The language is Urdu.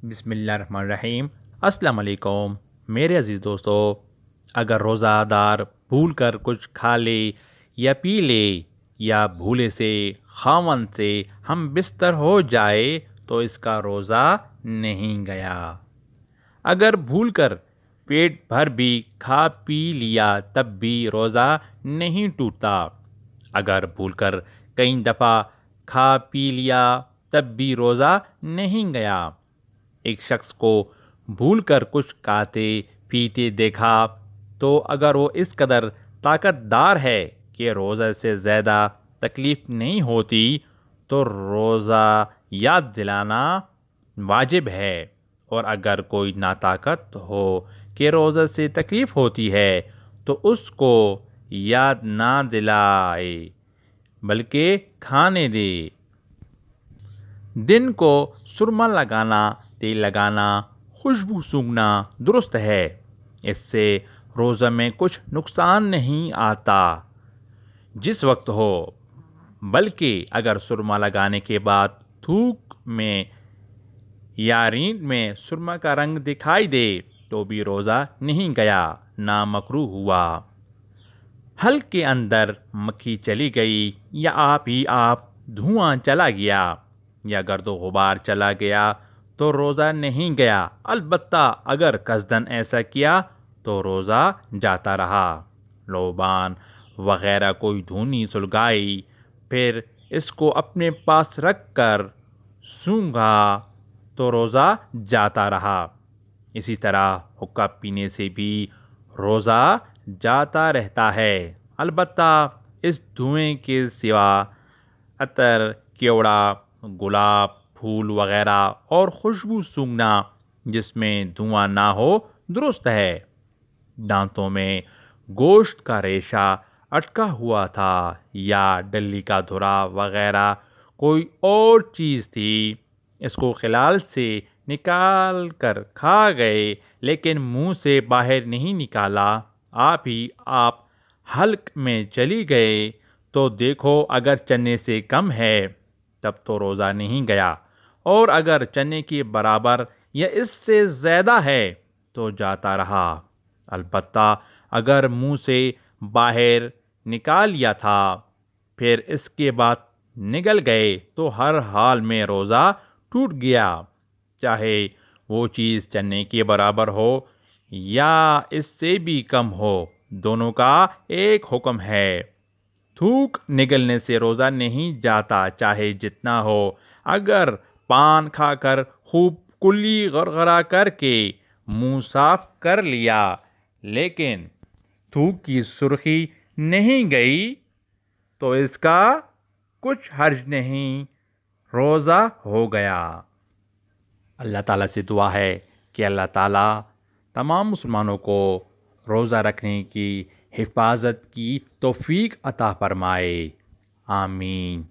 بسم اللہ الرحمن الرحیم۔ السلام علیکم میرے عزیز دوستو، اگر روزہ دار بھول کر کچھ کھا لے یا پی لے یا بھولے سے خاون سے ہم بستر ہو جائے تو اس کا روزہ نہیں گیا۔ اگر بھول کر پیٹ بھر بھی کھا پی لیا تب بھی روزہ نہیں ٹوٹتا۔ اگر بھول کر کئی دفعہ کھا پی لیا تب بھی روزہ نہیں گیا۔ ایک شخص کو بھول کر کچھ کھاتے پیتے دیکھا تو اگر وہ اس قدر طاقت دار ہے کہ روزہ سے زیادہ تکلیف نہیں ہوتی تو روزہ یاد دلانا واجب ہے، اور اگر کوئی ناطاقت ہو کہ روزہ سے تکلیف ہوتی ہے تو اس کو یاد نہ دلائے بلکہ کھانے دے۔ دن کو سرما لگانا، تیل لگانا، خوشبو سونگھنا درست ہے، اس سے روزہ میں کچھ نقصان نہیں آتا جس وقت ہو، بلکہ اگر سرما لگانے کے بعد تھوک میں یا رینٹ میں سرما کا رنگ دکھائی دے تو بھی روزہ نہیں گیا، نہ مکروہ ہوا۔ حلق کے اندر مکھی چلی گئی یا آپ دھواں چلا گیا یا گرد و غبار چلا گیا تو روزہ نہیں گیا، البتہ اگر قصدن ایسا کیا تو روزہ جاتا رہا۔ لوبان وغیرہ کوئی دھونی سلگائی پھر اس کو اپنے پاس رکھ کر سونگھا تو روزہ جاتا رہا۔ اسی طرح حقہ پینے سے بھی روزہ جاتا رہتا ہے، البتہ اس دھوئیں کے سوا عطر، کیوڑا، گلاب پھول وغیرہ اور خوشبو سونگھنا جس میں دھواں نہ ہو درست ہے۔ دانتوں میں گوشت کا ریشہ اٹکا ہوا تھا یا ڈلی کا دھرا وغیرہ کوئی اور چیز تھی، اس کو خلال سے نکال کر کھا گئے لیکن منہ سے باہر نہیں نکالا، آپ حلق میں چلی گئے تو دیکھو اگر چنے سے کم ہے تب تو روزہ نہیں گیا، اور اگر چنے کے برابر یا اس سے زیادہ ہے تو جاتا رہا، البتہ اگر منہ سے باہر نکال لیا تھا پھر اس کے بعد نگل گئے تو ہر حال میں روزہ ٹوٹ گیا، چاہے وہ چیز چنے کے برابر ہو یا اس سے بھی کم ہو، دونوں کا ایک حکم ہے۔ تھوک نگلنے سے روزہ نہیں جاتا چاہے جتنا ہو۔ اگر پان کھا کر خوب کلی غرغرہ کر کے منہ صاف کر لیا لیکن تھوک کی سرخی نہیں گئی تو اس کا کچھ حرج نہیں، روزہ ہو گیا۔ اللہ تعالیٰ سے دعا ہے کہ اللہ تعالیٰ تمام مسلمانوں کو روزہ رکھنے کی حفاظت کی توفیق عطا فرمائے، آمین۔